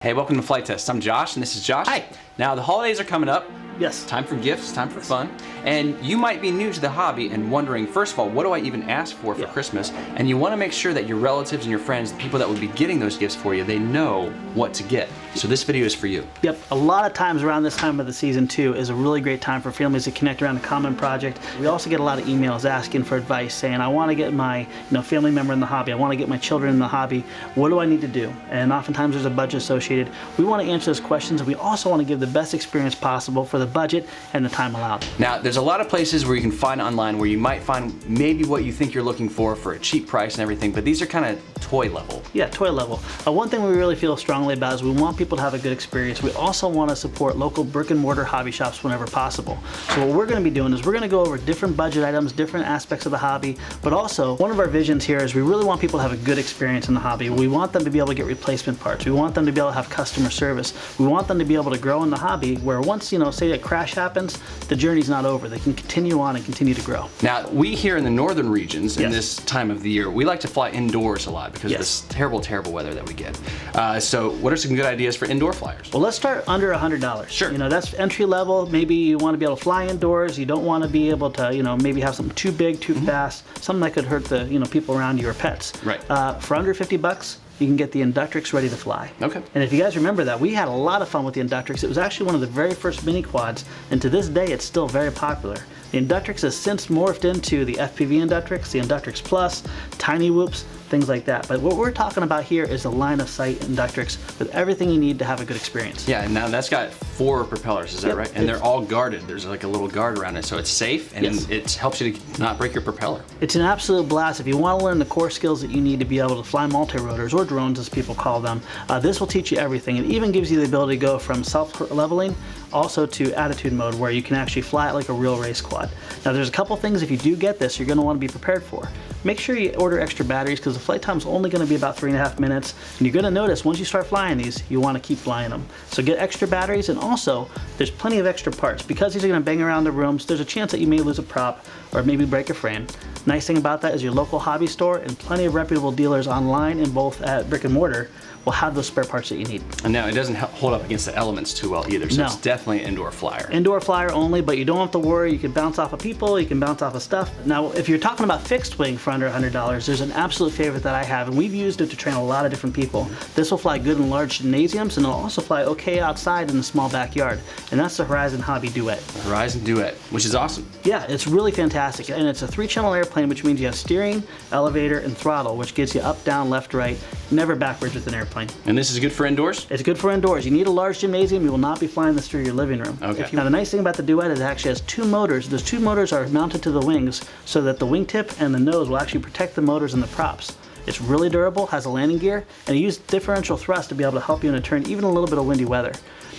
Hey, welcome to Flight Test. I'm Josh, and this is Josh. Hi. Now, the holidays are coming up. Yes. Time for gifts, time for fun. And you might be new to the hobby and wondering, first of all, what do I even ask for Christmas? And you want to make sure that your relatives and your friends, the people that would be getting those gifts for you, they know what to get. So this video is for you. Yep. A lot of times around this time of the season too is a really great time for families to connect around a common project. We also get a lot of emails asking for advice, saying, I want to get my family member in the hobby. I want to get my children in the hobby. What do I need to do? And oftentimes there's a budget associated. We want to answer those questions, and we also want to give the best experience possible for the budget and the time allowed. Now, there's a lot of places where you can find online where you might find maybe what you think you're looking for a cheap price and everything, but these are kind of toy level. Yeah, toy level. One thing we really feel strongly about is we want people to have a good experience. We also want to support local brick and mortar hobby shops whenever possible. So what we're going to be doing is we're going to go over different budget items, different aspects of the hobby, but also one of our visions here is we really want people to have a good experience in the hobby. We want them to be able to get replacement parts. We want them to be able to have customer service. We want them to be able to grow in the hobby where once, say a crash happens, the journey's not over. They can continue on and continue to grow. Now, we here in the northern regions in this time of the year, we like to fly indoors a lot because of this terrible, terrible weather that we get. So what are some good ideas for indoor flyers? Well, let's start under $100. Sure. That's entry level. Maybe you want to be able to fly indoors. You don't want to be able to, maybe have something too big, too fast, something that could hurt the, people around you or pets. Right. For under $50, you can get the Inductrix Ready to Fly. Okay. And if you guys remember that, we had a lot of fun with the Inductrix. It was actually one of the very first mini quads, and to this day, it's still very popular. The Inductrix has since morphed into the FPV Inductrix, the Inductrix Plus, Tiny Whoops, things like that. But what we're talking about here is a line of sight Inductrix with everything you need to have a good experience. Yeah, and now that's got 4 propellers, is that right? And they're all guarded. There's like a little guard around it, so it's safe and it helps you to not break your propeller. It's an absolute blast. If you want to learn the core skills that you need to be able to fly multi-rotors, or drones as people call them, this will teach you everything. It even gives you the ability to go from self-leveling also to attitude mode, where you can actually fly it like a real race quad. Now there's a couple things, if you do get this, you're going to want to be prepared for. Make sure you order extra batteries because the flight time is only going to be about 3.5 minutes, and you're going to notice once you start flying these, you want to keep flying them. So get extra batteries, and also there's plenty of extra parts. Because these are going to bang around the rooms, there's a chance that you may lose a prop or maybe break a frame. Nice thing about that is your local hobby store and plenty of reputable dealers online and both at brick and mortar will have those spare parts that you need. And now it doesn't hold up against the elements too well either, so it's definitely an indoor flyer. Indoor flyer only, but you don't have to worry. You can bounce off of people, you can bounce off of stuff. Now, if you're talking about fixed wing for under $100, there's an absolute favorite that I have, and we've used it to train a lot of different people. This will fly good in large gymnasiums, and it'll also fly okay outside in the small backyard, and that's the Horizon Hobby Duet. Horizon Duet, which is awesome. Yeah, it's really fantastic, and it's a 3-channel airplane, which means you have steering, elevator, and throttle, which gets you up, down, left, right, never backwards with an airplane. And this is good for indoors? It's good for indoors. You need a large gymnasium. You will not be flying this through your living room. Okay. Now the nice thing about the Duet is it actually has 2 motors. Those 2 motors are mounted to the wings so that the wingtip and the nose will actually protect the motors and the props. It's really durable, has a landing gear, and it uses differential thrust to be able to help you in a turn, even a little bit of windy weather.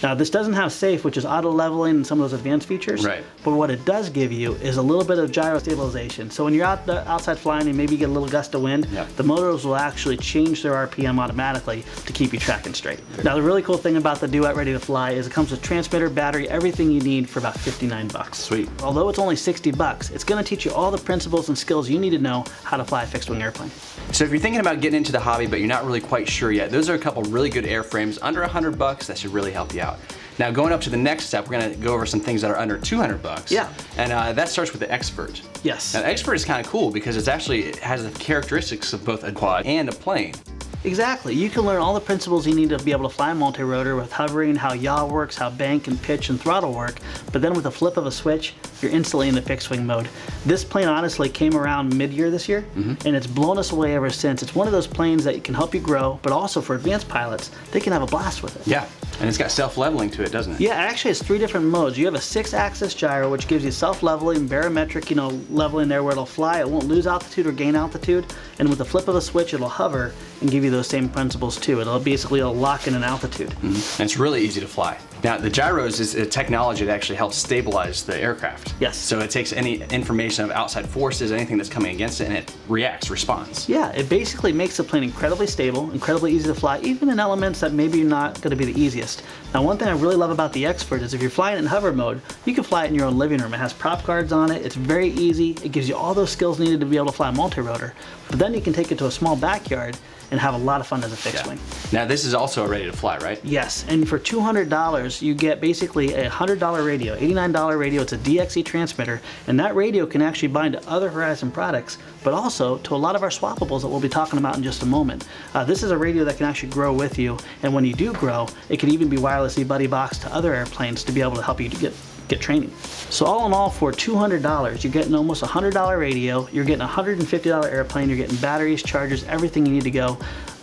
Now this doesn't have safe, which is auto leveling and some of those advanced features. Right. But what it does give you is a little bit of gyro stabilization. So when you're outside flying and maybe you get a little gust of wind, the motors will actually change their RPM automatically to keep you tracking straight. Now the really cool thing about the Duet Ready to Fly is it comes with transmitter, battery, everything you need for about $59. Sweet. Although it's only $60, it's going to teach you all the principles and skills you need to know how to fly a fixed wing airplane. So if you're thinking about getting into the hobby but you're not really quite sure yet, those are a couple really good airframes under $100 that should really help you out. Now going up to the next step, we're going to go over some things that are under $200. Yeah. And that starts with the Expert. Yes. Now the Expert is kind of cool because it has the characteristics of both a quad and a plane. Exactly. You can learn all the principles you need to be able to fly multi-rotor with hovering, how yaw works, how bank and pitch and throttle work, but then with the flip of a switch, you're instantly in the fixed wing mode. This plane honestly came around mid-year this year, and it's blown us away ever since. It's one of those planes that can help you grow, but also for advanced pilots, they can have a blast with it. Yeah, and it's got self-leveling to it, doesn't it? Yeah, it actually has 3 different modes. You have a 6-axis gyro, which gives you self-leveling, barometric, leveling there where it'll fly. It won't lose altitude or gain altitude, and with the flip of a switch, it'll hover and give you those same principles too. It'll basically lock in an altitude. And it's really easy to fly. Now, the gyros is a technology that actually helps stabilize the aircraft. Yes. So it takes any information of outside forces, anything that's coming against it, and it responds. Yeah, it basically makes the plane incredibly stable, incredibly easy to fly, even in elements that maybe are not going to be the easiest. Now, one thing I really love about the Expert is if you're flying it in hover mode, you can fly it in your own living room. It has prop guards on it, it's very easy, it gives you all those skills needed to be able to fly multi-rotor. But then you can take it to a small backyard and have a lot of fun as a fixed wing. Now this is also ready to fly, right? Yes, and for $200 you get basically a $100 radio, $89 radio. It's a DXE transmitter, and that radio can actually bind to other Horizon products, but also to a lot of our swappables that we'll be talking about in just a moment. This is a radio that can actually grow with you, and when you do grow, it can even be wirelessly buddy boxed to other airplanes to be able to help you to get training. So all in all, for $200, you're getting almost a $100 radio, you're getting a $150 airplane, you're getting batteries, chargers, everything you need to go.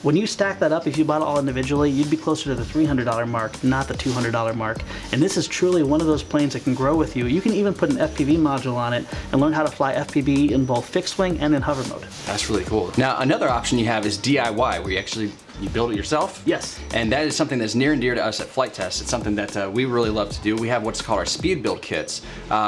When you stack that up, if you bought it all individually, you'd be closer to the $300 mark, not the $200 mark. And this is truly one of those planes that can grow with you. You can even put an FPV module on it and learn how to fly FPV in both fixed wing and in hover mode. That's really cool. Now, another option you have is DIY, where you build it yourself. Yes. And that is something that's near and dear to us at Flight Test. It's something that we really love to do. We have what's called our speed build kits,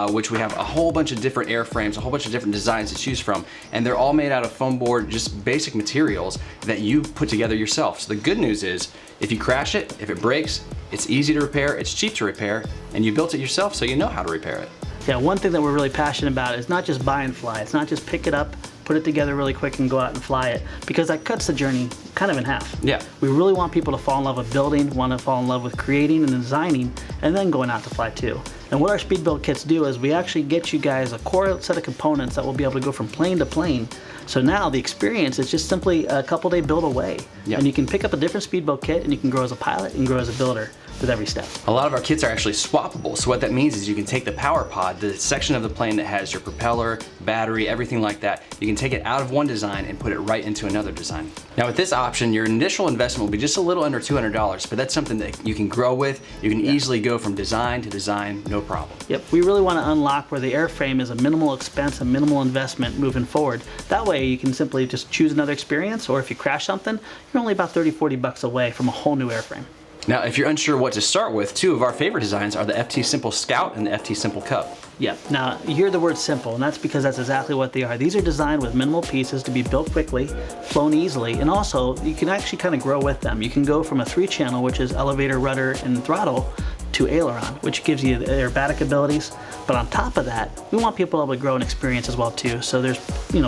which we have a whole bunch of different airframes, a whole bunch of different designs to choose from, and they're all made out of foam board, just basic materials that you put together yourself. So the good news is, if you crash it, if it breaks, it's easy to repair, it's cheap to repair, and you built it yourself, so you know how to repair it. Yeah, one thing that we're really passionate about is not just buy and fly. It's not just pick it up, put it together really quick and go out and fly it, because that cuts the journey kind of in half. Yeah. We really want people to fall in love with building, want to fall in love with creating and designing, and then going out to fly too. And what our speed build kits do is we actually get you guys a core set of components that will be able to go from plane to plane. So now the experience is just simply a couple day build away. Yep. And you can pick up a different speed build kit and you can grow as a pilot and grow as a builder with every step. A lot of our kits are actually swappable. So what that means is you can take the power pod, the section of the plane that has your propeller, battery, everything like that, you can take it out of one design and put it right into another design. Now with this option, your initial investment will be just a little under $200, but that's something that you can grow with. You can easily go from design to design, no problem. Yep, we really want to unlock where the airframe is a minimal expense and minimal investment moving forward. That way you can simply just choose another experience, or if you crash something, you're only about 30-40 bucks away from a whole new airframe. Now, if you're unsure what to start with, two of our favorite designs are the FT Simple Scout and the FT Simple Cub. Yeah, now you hear the word simple, and that's because that's exactly what they are. These are designed with minimal pieces to be built quickly, flown easily, and also you can actually kind of grow with them. You can go from a 3-channel, which is elevator, rudder, and throttle, to aileron, which gives you the aerobatic abilities. But on top of that, we want people able to grow and experience as well too. So there's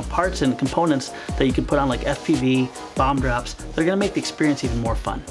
parts and components that you can put on like FPV, bomb drops, that are gonna make the experience even more fun.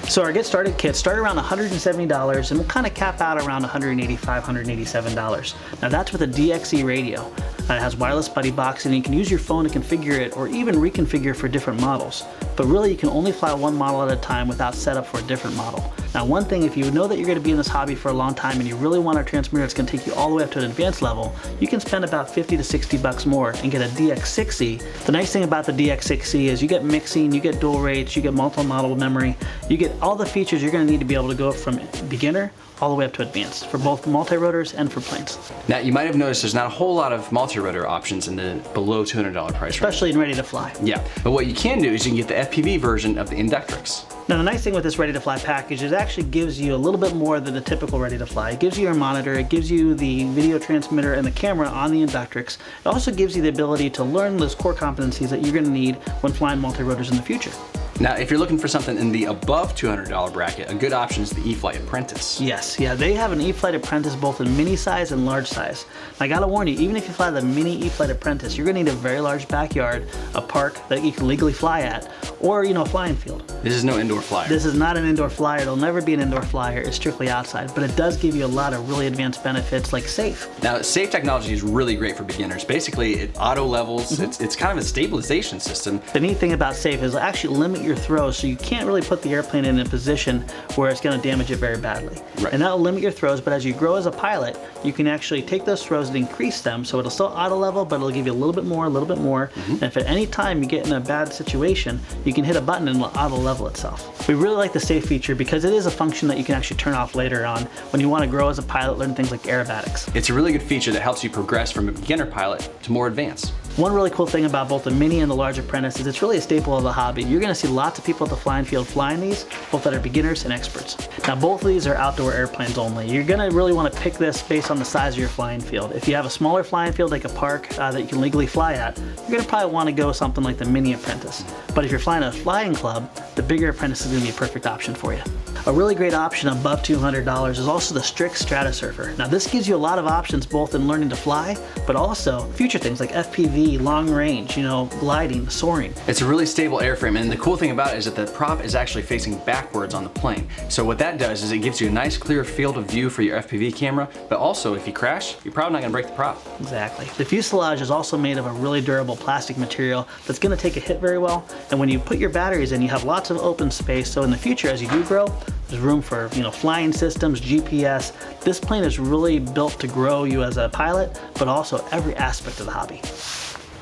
So our Get Started kits start around $170 and we'll kind of cap out around $185, $187. Now that's with a DXE radio. It has wireless buddy box and you can use your phone to configure it or even reconfigure for different models. But really you can only fly one model at a time without setup for a different model. Now one thing, if you know that you're going to be in this hobby for a long time and you really want a transmitter that's going to take you all the way up to an advanced level, you can spend about 50 to 60 bucks more and get a DX6E. The nice thing about the DX6E is you get mixing, you get dual rates, you get multi-model memory, you get all the features you're going to need to be able to go from beginner all the way up to advanced for both multi-rotors and for planes. Now you might have noticed there's not a whole lot of multi-rotor options in the below $200 price range. Especially in Ready to Fly. Yeah, but what you can do is you can get the FPV version of the Inductrix. Now the nice thing with this Ready to Fly package is it actually gives you a little bit more than the typical Ready to Fly. It gives you your monitor, it gives you the video transmitter and the camera on the Inductrix. It also gives you the ability to learn those core competencies that you're going to need when flying multi-rotors in the future. Now, if you're looking for something in the above $200 bracket, a good option is the E-Flite Apprentice. Yes, yeah, they have an E-Flite Apprentice both in mini size and large size. I gotta warn you, even if you fly the mini E-Flite Apprentice, you're gonna need a very large backyard, a park that you can legally fly at, or a flying field. This is no indoor flyer. This is not an indoor flyer. It'll never be an indoor flyer. It's strictly outside, but it does give you a lot of really advanced benefits like SAFE. Now, SAFE technology is really great for beginners. Basically, it auto levels. It's kind of a stabilization system. The neat thing about SAFE is it'll actually limit your throws, so you can't really put the airplane in a position where it's going to damage it very badly. Right. And that'll limit your throws, but as you grow as a pilot, you can actually take those throws and increase them, so it'll still auto level, but it'll give you a little bit more, and if at any time you get in a bad situation, you can hit a button and it'll auto level itself. We really like the SAFE feature because it is a function that you can actually turn off later on when you want to grow as a pilot, learn things like aerobatics. It's a really good feature that helps you progress from a beginner pilot to more advanced. One really cool thing about both the Mini and the large Apprentice is it's really a staple of the hobby. You're going to see lots of people at the flying field flying these, both that are beginners and experts. Now both of these are outdoor airplanes only. You're going to really want to pick this based on the size of your flying field. If you have a smaller flying field like a park that you can legally fly at, you're going to probably want to go something like the Mini Apprentice. But if you're flying a flying club, the bigger Apprentice is going to be a perfect option for you. A really great option above $200 is also the Strix Stratosurfer. Now this gives you a lot of options both in learning to fly, but also future things like FPV, FPV, long range, gliding, soaring. It's a really stable airframe, and the cool thing about it is that the prop is actually facing backwards on the plane. So what that does is it gives you a nice clear field of view for your FPV camera, but also if you crash, you're probably not gonna break the prop. Exactly. The fuselage is also made of a really durable plastic material that's gonna take a hit very well, and when you put your batteries in, you have lots of open space, so in the future, as you do grow, there's room for flying systems, GPS. This plane is really built to grow you as a pilot, but also every aspect of the hobby.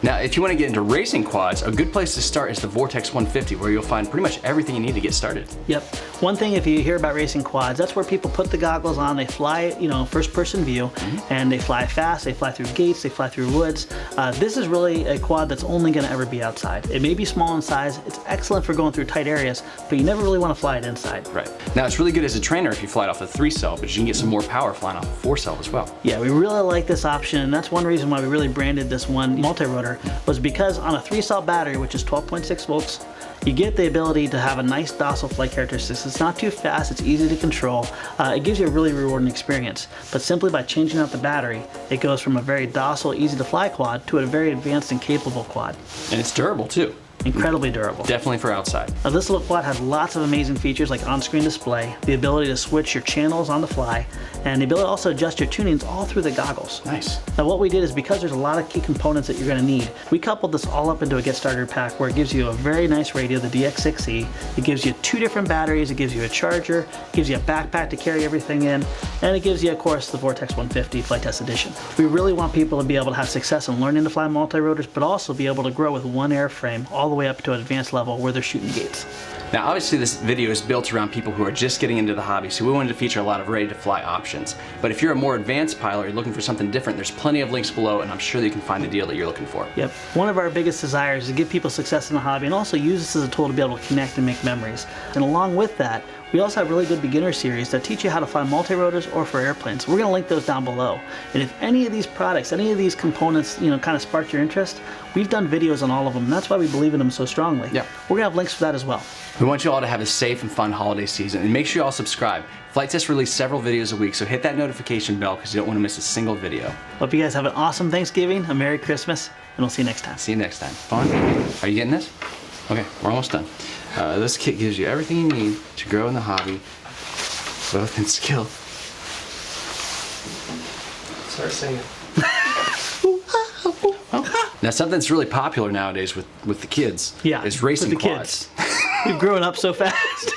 Now, if you want to get into racing quads, a good place to start is the Vortex 150, where you'll find pretty much everything you need to get started. Yep. One thing, if you hear about racing quads, that's where people put the goggles on, they fly, first-person view, and they fly fast, they fly through gates, they fly through woods. This is really a quad that's only going to ever be outside. It may be small in size, it's excellent for going through tight areas, but you never really want to fly it inside. Right. Now, it's really good as a trainer if you fly it off a 3-cell, but you can get some more power flying off a 4-cell as well. Yeah, we really like this option, and that's one reason why we really branded this one multi-rotor, was because on a 3-cell battery, which is 12.6 volts, you get the ability to have a nice docile flight characteristics. It's not too fast, it's easy to control. It gives you a really rewarding experience. But simply by changing out the battery, it goes from a very docile, easy to fly quad to a very advanced and capable quad. And it's durable too. Incredibly durable. Definitely for outside. Now this little quad has lots of amazing features like on-screen display, the ability to switch your channels on the fly, and the ability to also adjust your tunings all through the goggles. Nice. Now what we did is, because there's a lot of key components that you're going to need, we coupled this all up into a get starter pack where it gives you a very nice radio, the DX6E. It gives you 2 different batteries, it gives you a charger, it gives you a backpack to carry everything in, and it gives you, of course, the Vortex 150 Flight Test Edition. We really want people to be able to have success in learning to fly multi-rotors, but also be able to grow with one airframe all the way up to an advanced level where they're shooting gates. Now, obviously this video is built around people who are just getting into the hobby, so we wanted to feature a lot of ready-to-fly options. But if you're a more advanced pilot or you're looking for something different, there's plenty of links below, and I'm sure that you can find the deal that you're looking for. Yep. One of our biggest desires is to give people success in the hobby and also use this as a tool to be able to connect and make memories. And along with that, we also have really good beginner series that teach you how to fly multi-rotors or for airplanes. We're going to link those down below. And if any of these products, any of these components, kind of spark your interest, we've done videos on all of them. And that's why we believe in them so strongly. Yeah. We're going to have links for that as well. We want you all to have a safe and fun holiday season, and make sure you all subscribe. Flight Test release several videos a week, so hit that notification bell because you don't want to miss a single video. Hope you guys have an awesome Thanksgiving, a Merry Christmas, and we'll see you next time. See you next time. Fun? Are you getting this? Okay, we're almost done. This kit gives you everything you need to grow in the hobby, both in skill. Start singing. Now, something that's really popular nowadays with the kids Yeah, is racing with the quads. kids. We've grown up so fast.